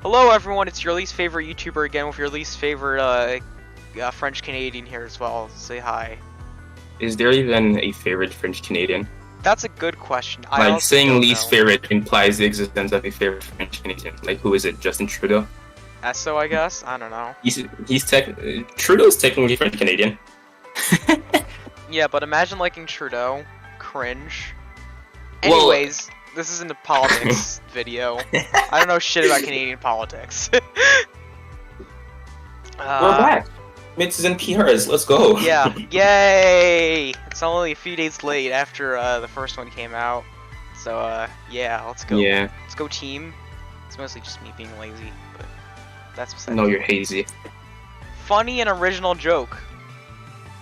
Hello everyone, it's your least favorite YouTuber again with your least favorite French Canadian here as well. Say hi. Is there even a favorite French Canadian? That's a good question. I Like, also saying don't least know. favorite implies the existence of a favorite French Canadian. Like, who is it? Justin Trudeau? Esso, I guess? I don't know. Trudeau's technically French Canadian. Yeah, but imagine liking Trudeau. Cringe. Well, Anyways, this isn't a politics video. I don't know shit about Canadian politics. we're back. Midseason PRs, let's go. Yeah, yay! It's only a few days late after the first one came out. So, yeah, let's go. Yeah. Let's go team. It's mostly just me being lazy, but that's beside No, you're hazy. Funny and original joke.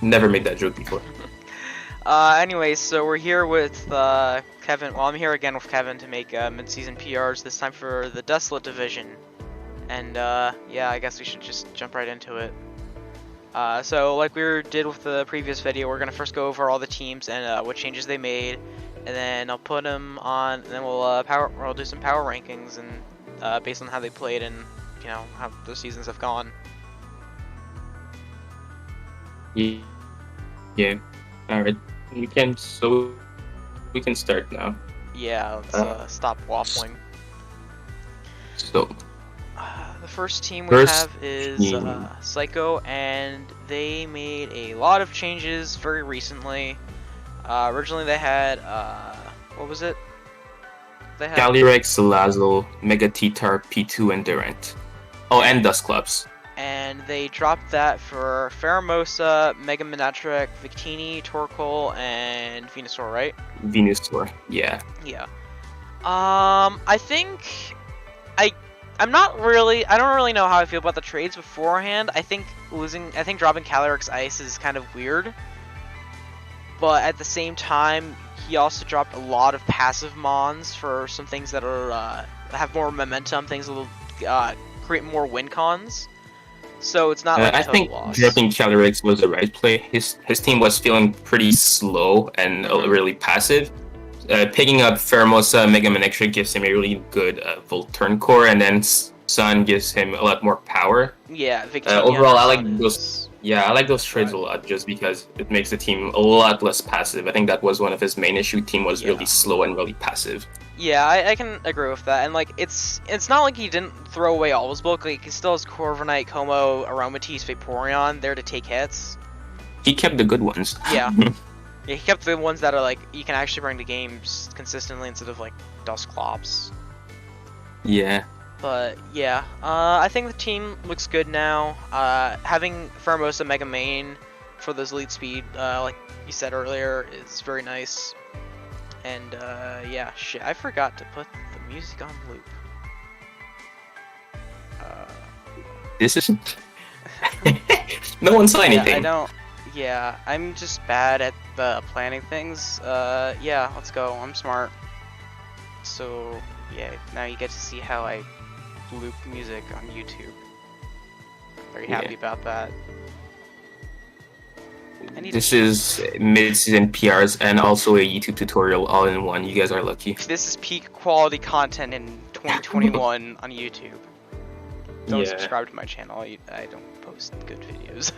Never made that joke before. Anyways, so we're here with Kevin. Well, I'm here again with Kevin to make mid-season PRs, this time for the Desolate division. And, yeah, I guess we should just jump right into it. So, like we did with the previous video, we're going to first go over all the teams and what changes they made. And then I'll put them on, and then we'll do some power rankings and based on how they played and, you know, how the seasons have gone. Yeah. Alright. We can start now. Yeah, let's stop waffling. So, the first team we have is Psycho, and they made a lot of changes very recently. Originally they had, what was it? They had Calyrex, Lazo, Mega T-Tar, P2, and Durant. Oh, and Dust Clubs. And they dropped that for Pheromosa, Megami, Victini, Torkoal, and Venusaur, right? Venusaur, yeah. Yeah. I think I don't really know how I feel about the trades beforehand. I think dropping Calyrex Ice is kind of weird. But at the same time, he also dropped a lot of passive mons for some things that are have more momentum, things that will create more win cons. So it's not like a total loss. I think dropping Calyrex was the right play. His team was feeling pretty slow and really passive. Picking up Pheromosa, Mega Manectric gives him a really good Volt Turn Core, and then Sun gives him a lot more power. Yeah, overall, I like those. Yeah, I like those trades a lot, just because it makes the team a lot less passive. I think that was one of his main issue. Team was really slow and really passive. Yeah, I can agree with that. And like, it's not like he didn't throw away all his bulk. Like, he still has Corviknight, Como, Aromatisse, Vaporeon there to take hits. He kept the good ones. Yeah. Yeah, he kept the ones that are like you can actually bring to games consistently instead of like Dusclops. Yeah. But yeah, I think the team looks good now. Having Pheromosa Mega Main for those lead speed, like you said earlier, is very nice. And yeah, shit, I forgot to put the music on loop. This isn't. No one saw anything. Yeah, I don't. Yeah, I'm just bad at planning things. Yeah, let's go. I'm smart. So yeah, now you get to see how I loop music on YouTube. Very happy about that. This is mid-season PRs and also a YouTube tutorial all in one. You guys are lucky. This is peak quality content in 2021 on YouTube. Don't subscribe to my channel. I don't post good videos.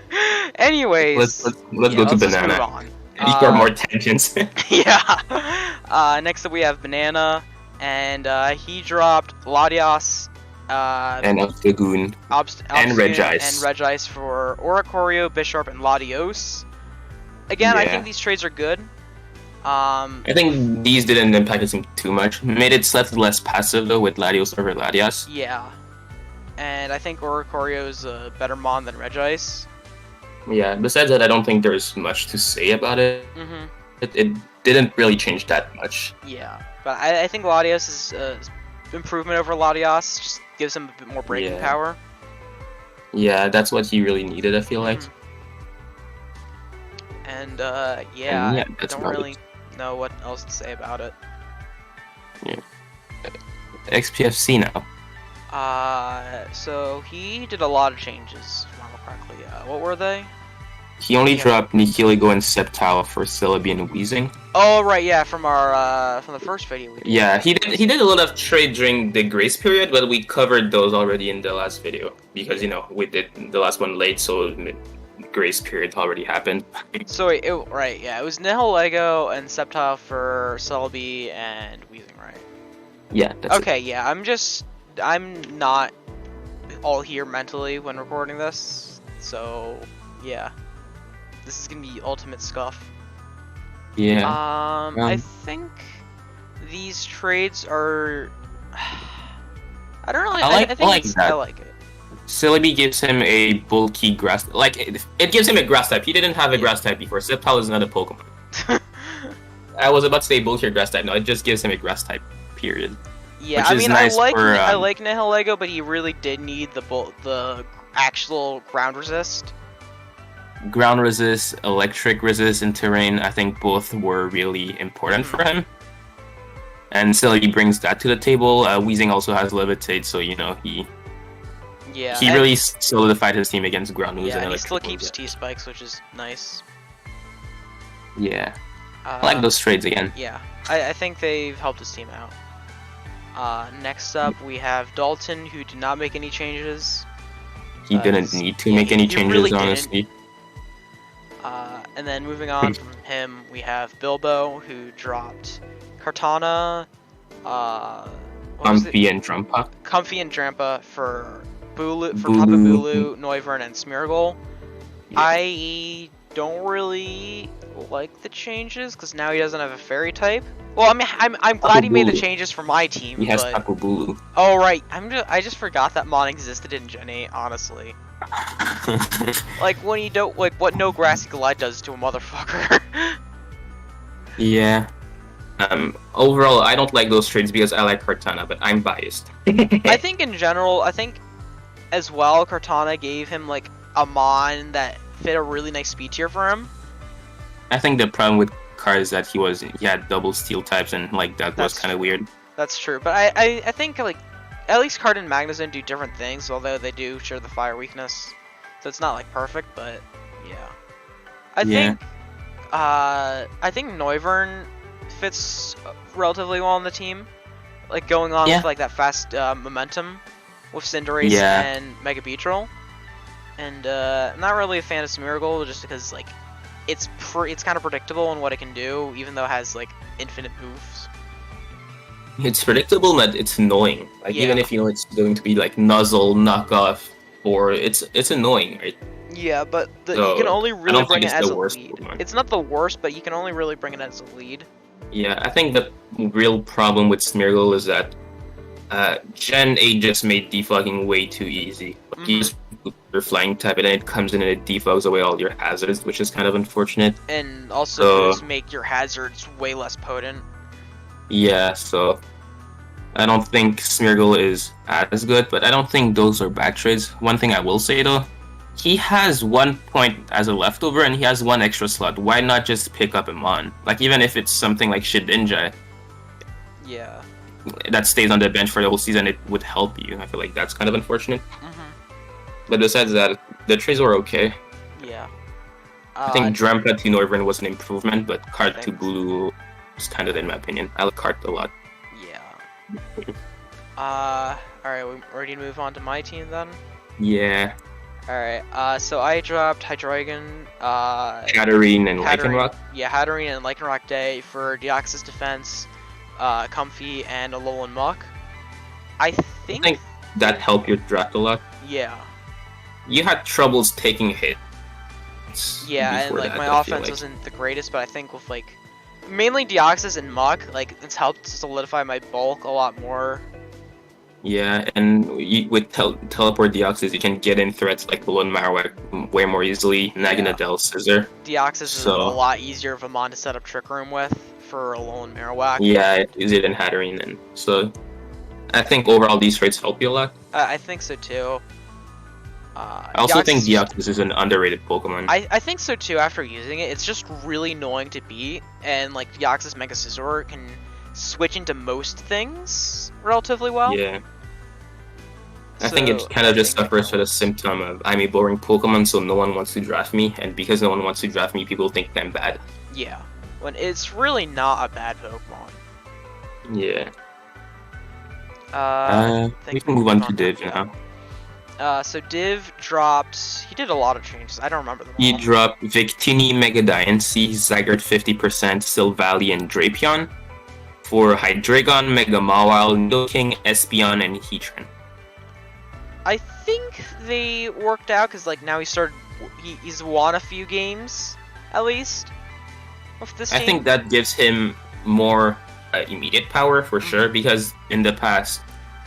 Anyways, let's go to Banana. Move on. These are more tangents. Yeah. Next up we have Banana, and he dropped Latias, and Obstagoon, and Regice for Oricorio, Bisharp, and Latios. Again, I think these trades are good. I think these didn't impact the team too much. Made it slightly less passive though with Latios over Latias. Yeah. And I think Oricorio is a better mon than Regice. Yeah, besides that, I don't think there's much to say about it. It didn't really change that much. Yeah, but I think Latios is improvement over Latias. Just gives him a bit more breaking power. Yeah, that's what he really needed, I feel like. And yeah, I don't really know what else to say about it. Yeah. XPFC now. So he did a lot of changes, if I remember correctly. What were they? He only Yeah. dropped Nihiligo and Sceptile for Celebi and Wheezing. Oh right, yeah, from our from the first video we did. Yeah, he did a lot of trade during the grace period, but we covered those already in the last video because we did the last one late, so the grace period already happened. So it was Nihilego and Sceptile for Celebi and Weezing, right? Yeah. That's Okay, yeah, I'm not all here mentally when recording this, so yeah, this is gonna be ultimate scuff. Yeah. I think these trades are. I don't really. I think I like it. Celebi gives him a bulky grass. Like it gives him a grass type. He didn't have a grass type before. Sceptile is not a Pokemon. I was about to say bulkier grass type. No, it just gives him a grass type. Period. Yeah, I mean, nice I like Nihilego, but he really did need the actual ground resist. Ground resist, electric resist in terrain, I think both were really important for him. And Celebi brings that to the table. Weezing also has Levitate, so he really solidified his team against ground moves. Yeah, and he still electric keeps moves. T-Spikes, which is nice. Yeah, I like those trades again. Yeah, I think they've helped his team out. Next up, we have Dalton, who did not make any changes. He didn't need to make any changes, really honestly. And then moving on from him, we have Bilbo, who dropped Kartana, Comfy and Drumpa. Comfy and Drampa for Tapu Bulu, Noivern, and Smeargle. Yeah. I don't really like the changes because now he doesn't have a fairy type. Well, I mean, I'm glad he made the changes for my team. He has but... Tapu Bulu. Oh right, I just forgot that mon existed in Gen 8, honestly. Like when you don't what no Grassy Glide does to a motherfucker. Yeah. Overall, I don't like those trades because I like Kartana, but I'm biased. I think in general, as well, Kartana gave him like a mon that fit a really nice speed tier for him. I think the problem with Kar is that he had double steel types and that was kind of weird. That's true, but I think at least Card and Magnezone do different things, although they do share the fire weakness, so it's not perfect, but yeah. I think Noivern fits relatively well on the team, going on with that fast momentum with Cinderace and Mega Beetle, and I'm not really a fan of Smeargle just because it's kind of predictable in what it can do, even though it has infinite moves. It's predictable, but it's annoying. Even if it's going to be Nuzzle, Knockoff, or it's annoying, right? Yeah, but you can only really bring it as a lead. Pokemon. It's not the worst, but you can only really bring it as a lead. Yeah, I think the real problem with Smeargle is that Gen 8 just made defogging way too easy. You just put your flying type and then it comes in and it defogs away all your hazards, which is kind of unfortunate. And also just make your hazards way less potent. Yeah, so I don't think Smeargle is as good, but I don't think those are bad trades. One thing I will say though, he has 1 point as a leftover and he has 1 extra slot. Why not just pick up a mon? Even if it's something like Shedinja. Yeah. That stays on the bench for the whole season, it would help you. I feel like that's kind of unfortunate. But besides that, the trades were okay. Yeah. I think Drampa to Noivern was an improvement, but Cart to Blue is kind of in my opinion. I like Cart a lot. Yeah. Alright, we ready to move on to my team then? Yeah. Alright, so I dropped Hydreigon, Hatterene and Lycanroc. Yeah, Hatterene and Lycanroc Day for Deoxys Defense, Comfy, and Alolan Muck. I think that helped your draft a lot. Yeah. You had troubles taking hits. Yeah, and my offense wasn't the greatest, but I think with mainly Deoxys and Muck, it's helped solidify my bulk a lot more. Yeah, and with Teleport Deoxys, you can get in threats like Balloon Marowak way more easily. Naganadel, Scissor. Deoxys is a lot easier of a mon to set up Trick Room with for Alolan Marowak. Yeah, it's easier than Hatterene, and so I think overall these traits help you a lot. I think so too. I also think Deoxys is an underrated Pokemon. I think so too after using it. It's just really annoying to beat, and Deoxys Mega Scizor can switch into most things relatively well. Yeah. I think it kind of just suffers for the symptom of I'm a boring Pokemon, so no one wants to draft me, and because no one wants to draft me, people think I'm bad. Yeah, when it's really not a bad Pokemon. Yeah. We can we move on to Div now. So Div dropped. He did a lot of changes. I don't remember them all. He dropped Victini, Mega Diancie, Zygarde 50%, Silvally, and Drapion for Hydreigon, Mega Mawile, Nidoking, Espeon, and Heatran. I think they worked out because like now he's won a few games at least of this team. I think that gives him more immediate power for sure, because in the past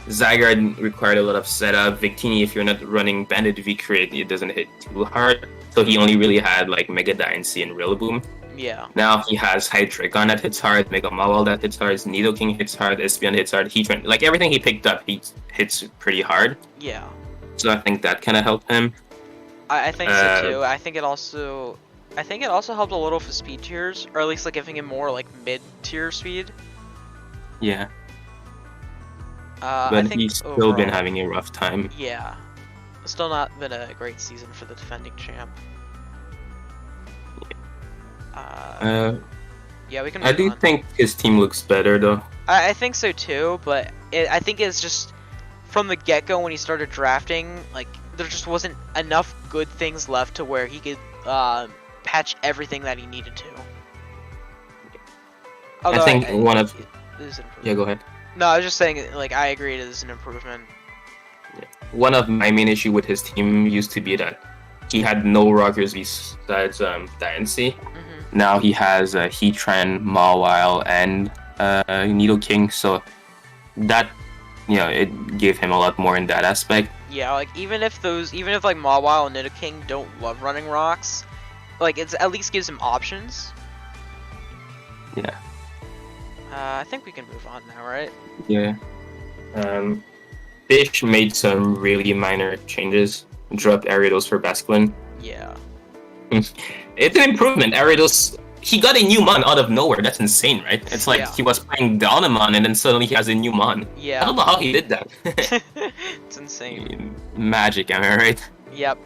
Zygarde required a lot of setup. Victini, if you're not running Banded V-Crit, it doesn't hit too hard, so he only really had like Mega Diancie and Rillaboom. Yeah. Now he has Hydreigon that hits hard, Mega Mawile that hits hard, Nidoking hits hard, Espeon hits hard, Heatran, like everything he picked up, he hits pretty hard. Yeah. So I think that kind of helped him. I think so too. I think it also helped a little for speed tiers, or at least like giving him more like mid-tier speed. Yeah. I But think he's still overall, been having a rough time. Yeah. Still not been a great season for the defending champ. Yeah, we can. I do think his team looks better though. I think so too, but I think it's just from the get-go when he started drafting, like there just wasn't enough good things left to where he could patch everything that he needed to. Although I think one of go ahead. No, I was just saying, like, I agree it is an improvement. Yeah. One of my main issue with his team used to be that he had no rockers besides Diancie. Mm-hmm. Now he has Heatran, Mawile, and Nidoking, so that, it gave him a lot more in that aspect. Yeah, like, even if like Mawile and Nidoking don't love running rocks, like, it at least gives him options. Yeah. I think we can move on now, right? Yeah. Fish made some really minor changes. Dropped Ariados for Basculin. Yeah. It's an improvement. Ariados, he got a new mon out of nowhere. That's insane, right? It's like he was playing Dawnamon and then suddenly he has a new mon. Yeah. I don't know how he did that. It's insane. Magic, am I right? Yep.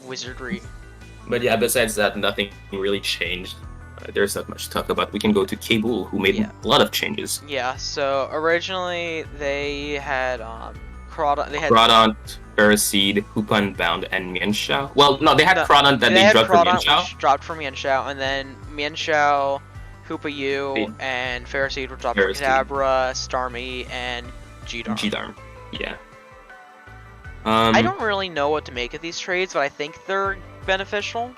Wizardry. But yeah, besides that, nothing really changed. There's not much to talk about. We can go to K-Bull, who made a lot of changes. Yeah, so originally they had Crawdaunt, Ferroseed, Hoopan Bound, and Mienshao. Well, no, they had Crawdaunt that they dropped for Mienshao. Which dropped for Mienshao, and then Mienshao, Hoopa-Yu, and Ferroseed were dropped for Kadabra, Starmie, and G-Darm. Yeah. I don't really know what to make of these trades, but I think they're beneficial.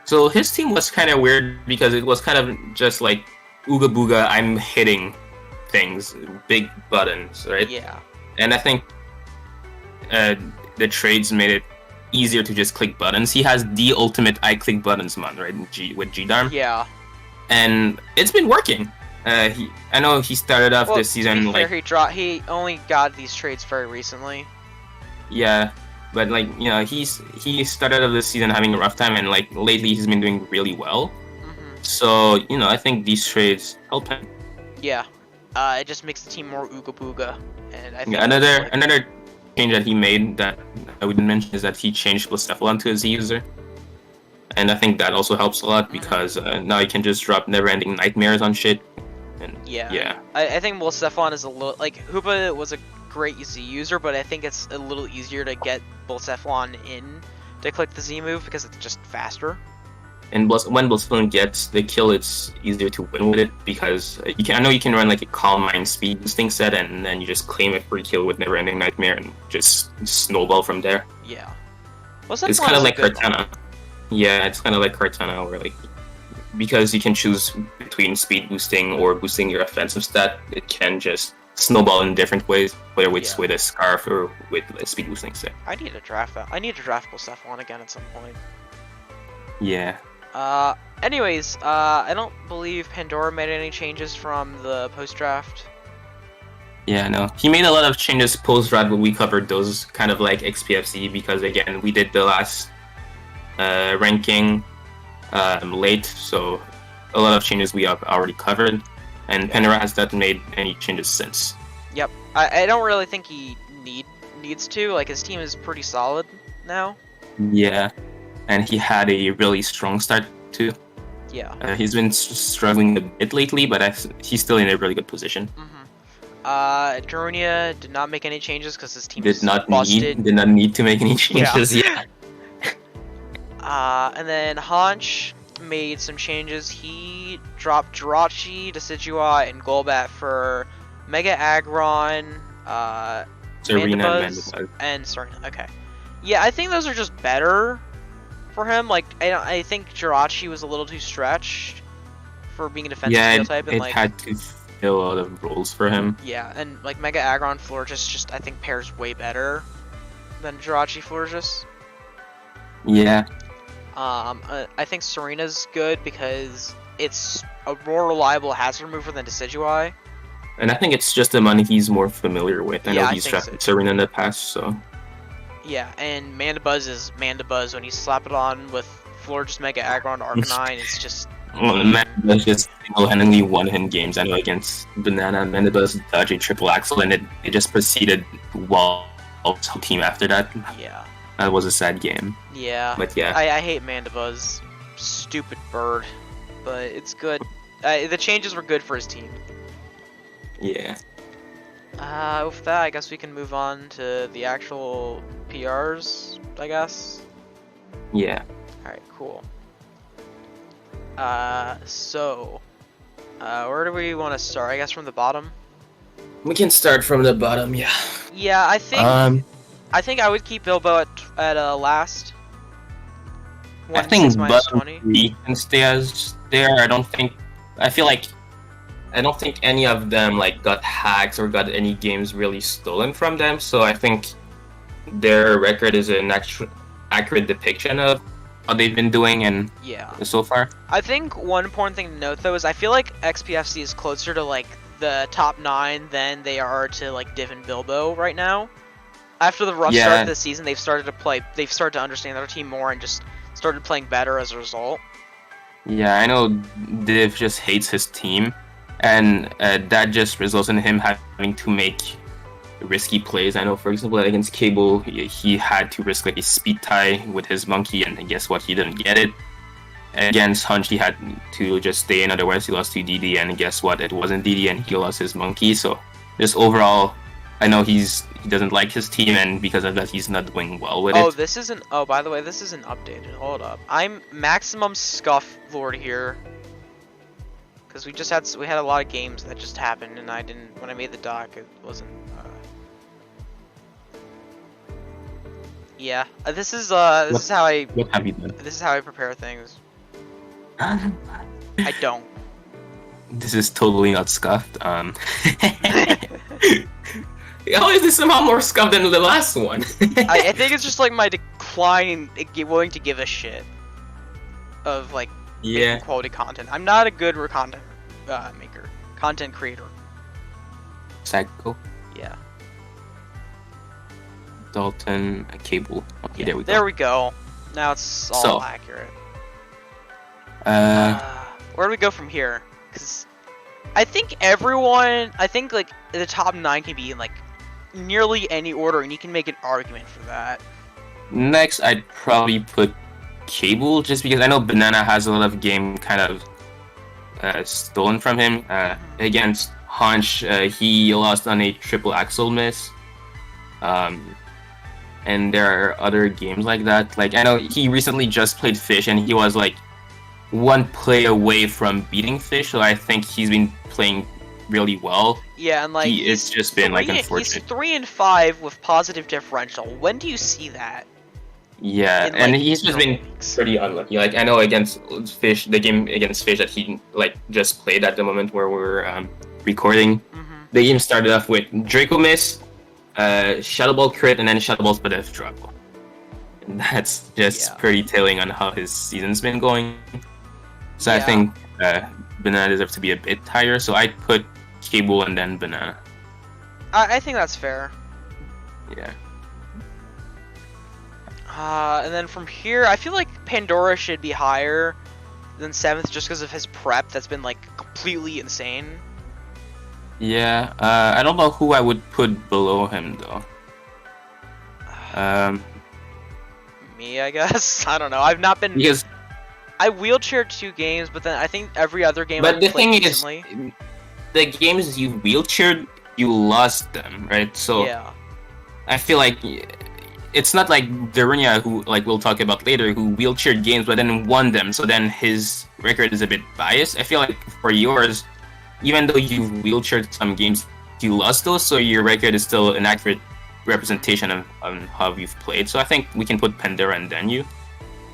So his team was kind of weird because it was kind of just like Ooga Booga, I'm hitting things, big buttons, right? Yeah. And I think the trades made it easier to just click buttons. He has the ultimate I click buttons mon, right? With G-Darm. Yeah. And it's been working. I know he started off this season to be fair, he only got these trades very recently. Yeah. But he started off this season having a rough time, and like lately he's been doing really well. Mm-hmm. So I think these trades help him. Yeah, it just makes the team more ooga booga, and I think another change that he made that I wouldn't mention is that he changed Blacephalon to a Z user, and I think that also helps a lot because now he can just drop never-ending nightmares on shit. And yeah. I think Blacephalon is a little like Hoopa was a great Z user, but I think it's a little easier to get Blacephalon in to click the Z move because it's just faster. And when Blacephalon gets the kill, it's easier to win with it because I know you can run like a Calm Mind speed boosting set, and then you just claim a free kill with Never Ending Nightmare and just snowball from there. Yeah. It's kind of like Kartana. Yeah, it's kind of like Kartana, where like because you can choose between speed boosting or boosting your offensive stat, it can just snowball in different ways, whether it's with a scarf or with a speed boosting set. I need to draft that. I need to draft Blacephalon again at some point. Yeah. Anyways, I don't believe Pandora made any changes from the post-draft. Yeah, no. He made a lot of changes post-draft, but we covered those kind of like XPFC because, again, we did the last ranking late, so a lot of changes we have already covered. And Pandora has not made any changes since. Yep. I don't really think he needs to. Like, his team is pretty solid now. Yeah, and he had a really strong start too. Yeah. He's been struggling a bit lately, but he's still in a really good position. Darunia did not make any changes because his team Did is not busted. need to make any changes. Yeah. And then Hanch made some changes. He dropped Jirachi, Decidueye, and Golbat for Mega Aggron, Serena Mandibuzz, and Serena. Okay. Yeah, I think those are just better for him. Like, I think Jirachi was a little too stretched for being a defensive steel type. And, it like, had to fill a lot of roles for him. Yeah, and like Mega Aggron Florges just I think pairs way better than Jirachi Florges. Yeah. I think Serena's good because it's a more reliable hazard remover than Decidueye. And I think it's just the money he's more familiar with. I know he's drafted Serena in the past, so. Yeah, and Mandibuzz is Mandibuzz. When you slap it on with Florges Mega Aggron Arcanine, it's just... Well, Mandibuzz just single-handedly won him games. I know against Banana, Mandibuzz dodged a triple axle, and it just proceeded well team after that. Yeah. That was a sad game. Yeah. But yeah. I hate Mandibuzz. Stupid bird. But it's good. The changes were good for his team. Yeah. With that, I guess we can move on to the actual PRs, I guess. Yeah. Alright, cool. Where do we want to start? I guess from the bottom? We can start from the bottom, yeah. Yeah, I think I would keep Bilbo at last. I think bottom 3 can stay as there. I don't think any of them like got hacks or got any games really stolen from them. So I think their record is an accurate depiction of how they've been doing and so far. I think one important thing to note though is I feel like XPFC is closer to like the top 9 than they are to like Div and Bilbo right now. After the rough start of the season, they've started to understand their team more and just started playing better as a result. Yeah, I know Div just hates his team, and that just results in him having to make risky plays. I know, for example, against Cable, he had to risk like a speed tie with his monkey, and guess what? He didn't get it. Against Hunch, he had to just stay in, otherwise he lost to DD, and guess what? It wasn't DD, and he lost his monkey. So just overall, I know he doesn't like his team, and because of that, he's not doing well with it. Oh, by the way, this isn't updated. Hold up. I'm maximum scuff lord here. Because we had a lot of games that just happened, and when I made the doc, it wasn't, Yeah, this is how I... What have you done? This is how I prepare things. I don't. This is totally not scuffed. How is this somehow more scuffed than the last one? I think it's just like my decline in willing to give a shit of like making quality content. I'm not a good content creator. Psycho. Yeah. Dalton, Cable. Okay, there we go. There we go. Now it's all accurate. Where do we go from here? Because I think like the top 9 can be in like nearly any order, and you can make an argument for that. Next, I'd probably put Cable, just because I know Banana has a lot of game kind of stolen from him. Against Hunch, he lost on a triple axle miss. And there are other games like that. Like, I know he recently just played Fish, and he was like one play away from beating Fish, so I think he's been playing really well. Yeah, and like it's just been like unfortunate. He's 3-5 with positive differential. When do you see that? Yeah, and he's just been pretty unlucky. Like, I know against Fish, the game against Fish that he like just played at the moment where we're recording, the game started off with Draco miss, Shadow Ball crit, and then Shadow Ball Spadef drop. And that's just pretty telling on how his season's been going. So I think Banana deserves to be a bit higher, so I'd put Cable and then Banana. I think that's fair. Yeah. And then from here, I feel like Pandora should be higher than 7th just because of his prep that's been like completely insane. Yeah, I don't know who I would put below him though. Me, I guess. I don't know. I've not been. Because I wheelchaired 2 games, but then I think every other game but I've the played thing recently. is, the games you wheelchaired, you lost them, right? So Yeah. I feel like it's not like Darunia, who like we'll talk about later, who wheelchaired games but then won them. So then his record is a bit biased. I feel like for yours, even though you wheelchaired some games, you lost those, so your record is still an accurate representation of how you've played. So I think we can put Pandora and then you.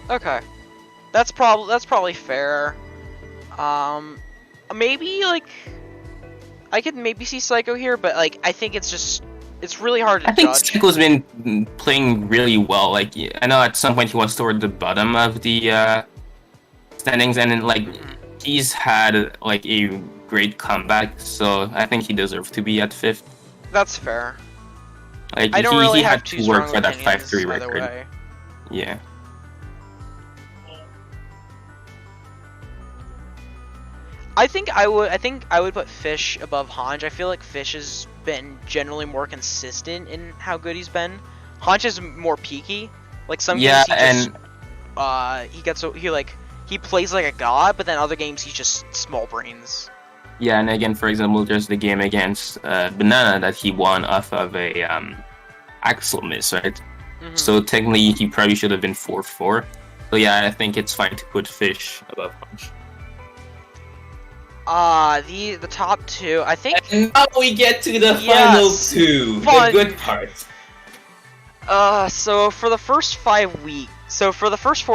Okay. That's probably fair. Maybe like I could maybe see Psycho here, but like I think it's really hard to I think judge. Psycho's been playing really well. Like I know at some point he was toward the bottom of the standings, and then, like he's had like a great comeback. So I think he deserves to be at 5th. That's fair. Like I don't he really have had too to work strong for that opinions 5-3 either record. way. Yeah. I think I would put Fish above Hanj. I feel like Fish has been generally more consistent in how good he's been. Hanj is more peaky. Like some games he plays like a god, but then other games he's just small brains. Yeah, and again, for example, there's the game against Banana that he won off of a axle miss, right? So technically, he probably should have been 4-4. So yeah, I think it's fine to put Fish above Punch. The top 2, I think. And now we get to the final 2, fun. the good part. So for the first 4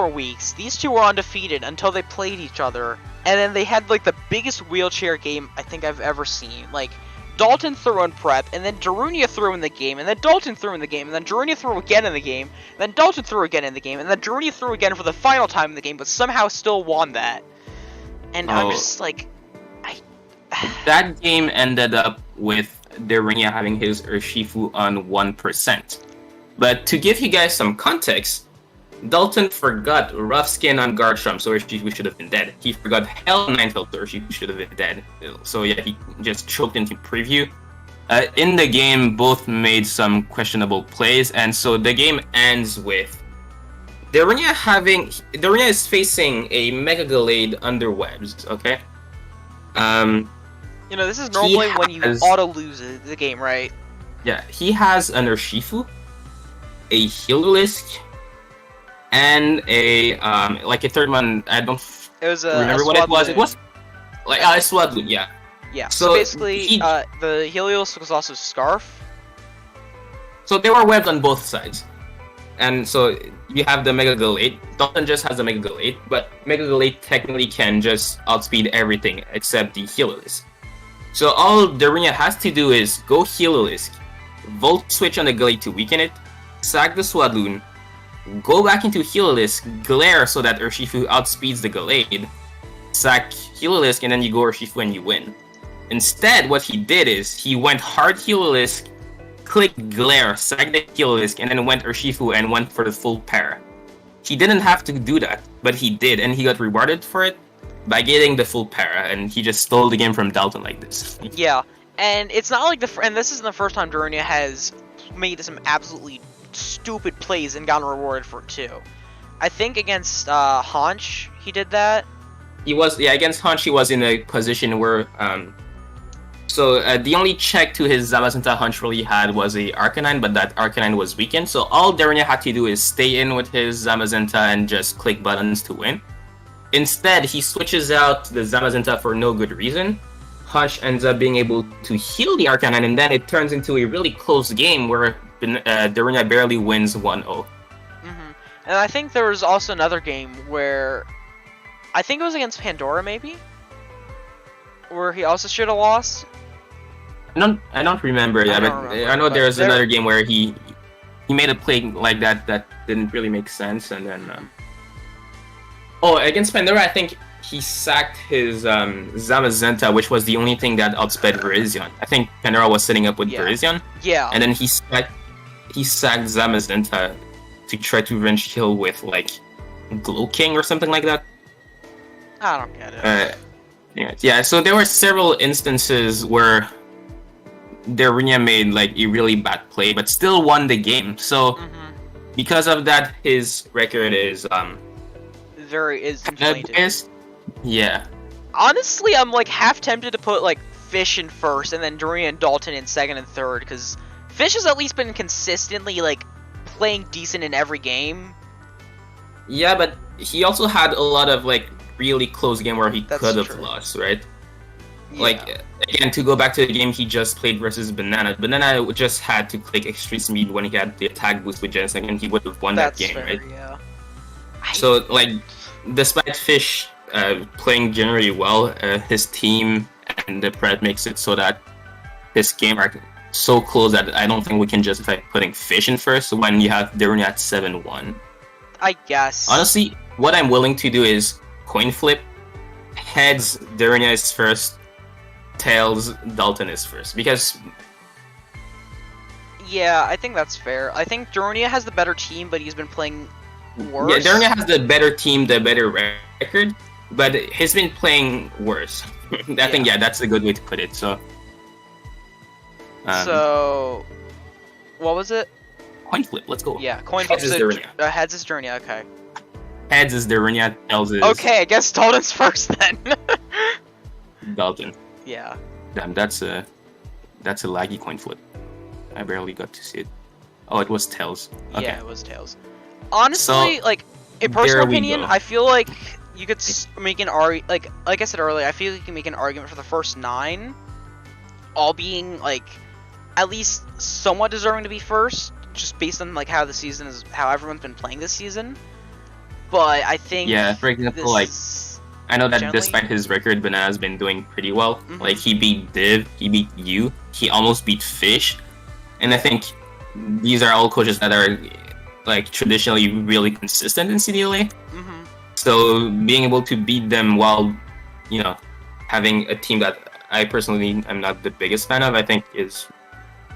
weeks, these two were undefeated until they played each other, and then they had like the biggest wheelchair game I think I've ever seen. Like, Dalton threw in prep, and then Darunia threw in the game, and then Dalton threw in the game, and then Darunia threw again in the game, and then Dalton threw again in the game, and then Darunia threw again for the final time in the game, but somehow still won that. And I'm just like, that game ended up with Darunia having his Urshifu on 1%. But to give you guys some context, Dalton forgot Rough Skin on Garchomp, so Urshifu should have been dead. He forgot Hell Ninetales, so Urshifu should have been dead. So yeah, he just choked into preview. In the game, both made some questionable plays, and so the game ends with Darunia is facing a Mega Gallade under webs, okay? you know, this is normally when you auto lose the game, right? Yeah, he has an Urshifu, a Heliolisk, and a like a third one. I don't remember what it was. It was like a Swadloon, yeah. Yeah. So basically, the Helios was also Scarf. So they were webbed on both sides, and so you have the Mega Gallade. Dalton just has the Mega Gallade, but Mega Gallade technically can just outspeed everything except the Heliolisk. So all Darunia has to do is go Heliolisk, Volt Switch on the Gallade to weaken it, sack the Swadloon, go back into Heliolisk, Glare so that Urshifu outspeeds the Gallade, sack Heliolisk, and then you go Urshifu and you win. Instead, what he did is he went hard Heliolisk, clicked Glare, sacked the Heliolisk, and then went Urshifu and went for the full para. He didn't have to do that, but he did, and he got rewarded for it by getting the full para, and he just stole the game from Dalton like this. Yeah, and it's not like and this isn't the first time Darunia has made some absolutely stupid plays and gotten rewarded for it too. I think against Haunch, he did that. Against Haunch, he was in a position where the only check to his Zamazenta Haunch really had was a Arcanine, but that Arcanine was weakened, so all Darunia had to do is stay in with his Zamazenta and just click buttons to win. Instead, he switches out the Zamazenta for no good reason. Haunch ends up being able to heal the Arcanine, and then it turns into a really close game where Darunia barely wins 1-0. And I think there was also another game where, I think it was against Pandora maybe? Where he also should have lost? I don't remember that, but I know there's another game where he made a play like that didn't really make sense, and then against Pandora, I think he sacked his Zamazenta, which was the only thing that outsped Virizion. I think Pandora was setting up with Virizion. Yeah. And then he sacked Zamazenta to try to revenge kill with like Glow King or something like that. I don't get it. Yeah, so there were several instances where Darunia made like a really bad play, but still won the game. So because of that, his record is inflated. biased. Yeah. Honestly, I'm like half tempted to put like Fish in first and then Dorian and Dalton in second and third, because Fish has at least been consistently like playing decent in every game. Yeah, but he also had a lot of like really close game where he could have true. lost, right? Yeah. Like, again, to go back to the game he just played versus Banana, Banana just had to click extreme speed when he had the attack boost with Ginseng, and he would have won that game, fair, right? Yeah. So, like, despite Fish playing generally well, his team and the Pred makes it so that his game are so close that I don't think we can justify putting Fish in first when you have Darren at 7-1. I guess. Honestly, what I'm willing to do is coin flip. Heads, Darren is first. Tails, Dalton is first. Because... yeah, I think that's fair. I think Dornia has the better team, but he's been playing worse. Yeah, Darren has the better team, the better record, but he's been playing worse. I think, yeah, that's a good way to put it. So, so what was it? Coin flip, let's go. Yeah, coin flip. Heads is Darren. Heads is Dornia, okay. Heads is Darren, tails is... okay, I guess Dalton's first then. Dalton. Yeah. Damn, that's a laggy coin flip. I barely got to see it. Oh, it was tails. Okay. Yeah, it was tails. Honestly, So, like, in personal opinion, go. I feel like you could make an argument, like I said earlier, I feel like you can make an argument for the first 9 all being, like, at least somewhat deserving to be first, just based on, like, how the season is, how everyone's been playing this season. But I think... yeah, for example, like, I know that generally... despite his record, Banana's been doing pretty well. Mm-hmm. Like, he beat Div, he beat you, he almost beat Fish. And I think these are all coaches that are, like, traditionally really consistent in CDLA. Mm-hmm. So, being able to beat them while, you know, having a team that I personally am not the biggest fan of, I think is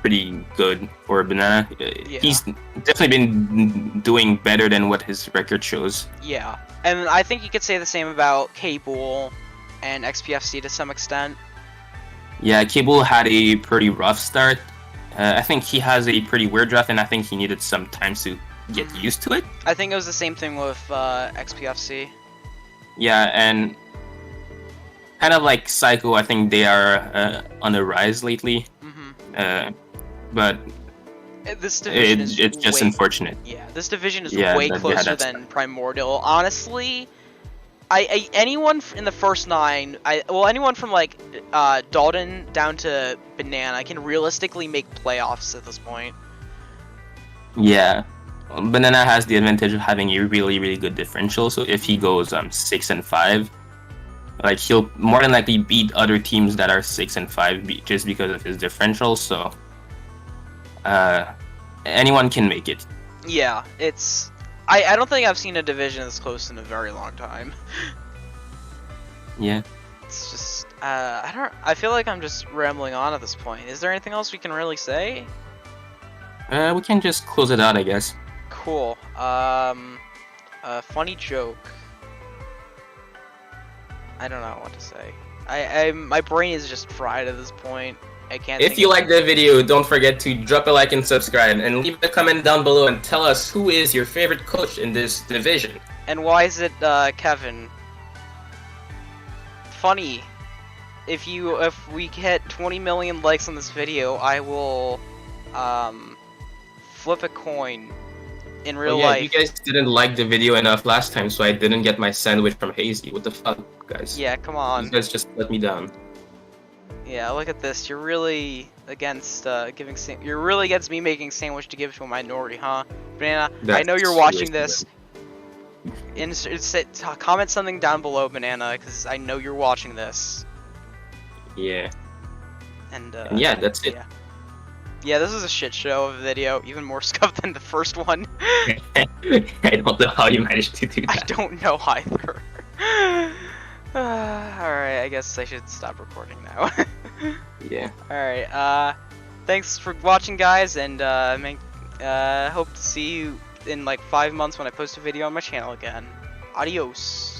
pretty good for Banana. Yeah. He's definitely been doing better than what his record shows. Yeah, and I think you could say the same about Cable and XPFC to some extent. Yeah, Cable had a pretty rough start. I think he has a pretty weird draft, and I think he needed some time to get used to it. I think it was the same thing with XPFC. Yeah, and kind of like Psycho, I think they are on the rise lately. Mm-hmm. But this division it's just unfortunate. Yeah, this division is Yeah, way that- closer that's- than Primordial. Honestly, anyone in the first 9, anyone from like Dalton down to Banana can realistically make playoffs at this point. Yeah, Banana has the advantage of having a really, really good differential. So if he goes 6-5, like he'll more than likely beat other teams that are 6-5 just because of his differential. So anyone can make it. Yeah, it's. I don't think I've seen a division this close in a very long time. Yeah. It's just I feel like I'm just rambling on at this point. Is there anything else we can really say? We can just close it out, I guess. Cool. Funny joke. I don't know what to say. My brain is just fried at this point. I can't. If you like the video, don't forget to drop a like and subscribe, and leave a comment down below and tell us who is your favorite coach in this division. And why is it Kevin? Funny. If we hit 20 million likes on this video, I will flip a coin in real life. You guys didn't like the video enough last time, so I didn't get my sandwich from Hazy. What the fuck, guys? Yeah, come on. You guys just let me down. Yeah, look at this. You're really against you're really against me making sandwich to give to a minority, huh? Banana, I know you're watching this. Comment something down below, Banana, because I know you're watching this. Yeah. And yeah, that's it. Yeah, this is a shit show of a video, even more scuffed than the first one. I don't know how you managed to do that. I don't know either. Alright, I guess I should stop recording now. Yeah. Alright, thanks for watching, guys, and hope to see you in like 5 months when I post a video on my channel again. Adios.